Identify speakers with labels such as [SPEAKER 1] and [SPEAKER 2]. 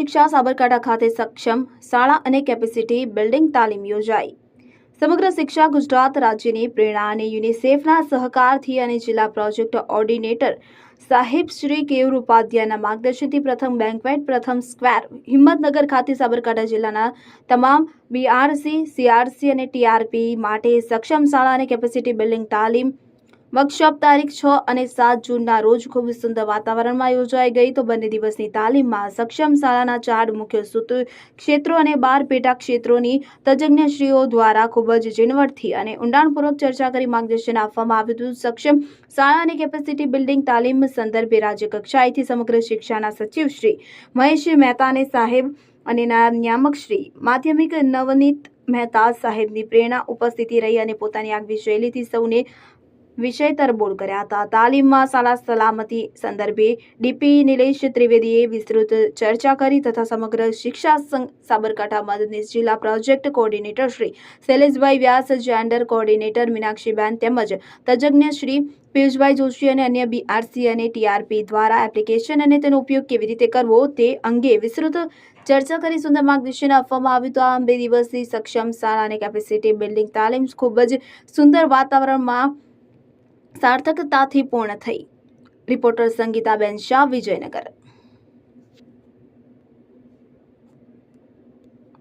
[SPEAKER 1] શિક્ષા સાબરકાંઠા ખાતે સક્ષમ શાળા અને કેપેસિટી બિલ્ડિંગ તાલીમ યોજાઈ। સમગ્ર શિક્ષા ગુજરાત રાજ્યની પ્રેરણા અને યુનિસેફના સહકારથી અને જિલ્લા પ્રોજેક્ટ ઓર્ડિનેટર સાહેબ શ્રી કેયુર ઉપાધ્યાયના માર્ગદર્શનથી પ્રથમ બેન્ક્વેટ પ્રથમ સ્ક્વેર હિંમતનગર ખાતે સાબરકાંઠા જિલ્લાના તમામ બીઆરસી, સીઆરસી અને ટીઆરપી માટે સક્ષમ શાળા અને કેપેસિટી બિલ્ડિંગ તાલીમ વર્કશોપ તારીખ 6 અને 7 જૂનના રોજ ખૂબ સુંદર વાતાવરણમાં યોજાઈ ગઈ। તો બંને દિવસની તાલીમમાં સક્ષમ શાળાના 4 મુખ્ય ક્ષેત્રો અને 12 પેટા ક્ષેત્રોની તજજ્ઞશ્રીઓ દ્વારા ખૂબ જ ઝીણવટથી અને ઊંડાણપૂર્વક ચર્ચા કરી માર્ગદર્શન આપવામાં આવ્યું હતું। સક્ષમ શાળા અને કેપેસિટી બિલ્ડિંગ તાલીમ સંદર્ભે રાજ્ય કક્ષાએથી સમગ્ર શિક્ષાના સચિવ શ્રી મહેશ મહેતાને સાહેબ અને નાયબ નિયામક શ્રી માધ્યમિક નવનીત મહેતા સાહેબની પ્રેરણા ઉપસ્થિતિ રહી અને પોતાની આગવી શૈલીથી સૌને વિષય તરબોળ કર્યા હતા। તાલીમમાં શાળા સલામતી સંદર્ભે ડીપી નિલેશ ત્રિવેદીએ વિસ્તૃત ચર્ચા કરી તથા સમગ્ર શિક્ષા સંઘ સાબરકાંઠા મદદનીશ જિલ્લા પ્રોજેક્ટ કોઓર્ડિનેટર શ્રી શૈલેષભાઈ વ્યાસ, જેન્ડર કોઓર્ડિનેટર મીનાક્ષીબેન તેમજ તજજ્ઞ શ્રી પિયુષભાઈ જોશી અને અન્ય બીઆરસી અને ટીઆરપી દ્વારા એપ્લિકેશન અને તેનો ઉપયોગ કેવી રીતે કરવો તે અંગે વિસ્તૃત ચર્ચા કરી સુંદર માર્ગદર્શન આપવામાં આવ્યું। તો આ 2 દિવસની સક્ષમ શાળા અને કેપેસિટી બિલ્ડિંગ તાલીમ ખૂબ જ સુંદર વાતાવરણમાં સાર્થકતાથી પૂર્ણ થઈ। રિપોર્ટર સંગીતાબેન શાહ, વિજયનગર।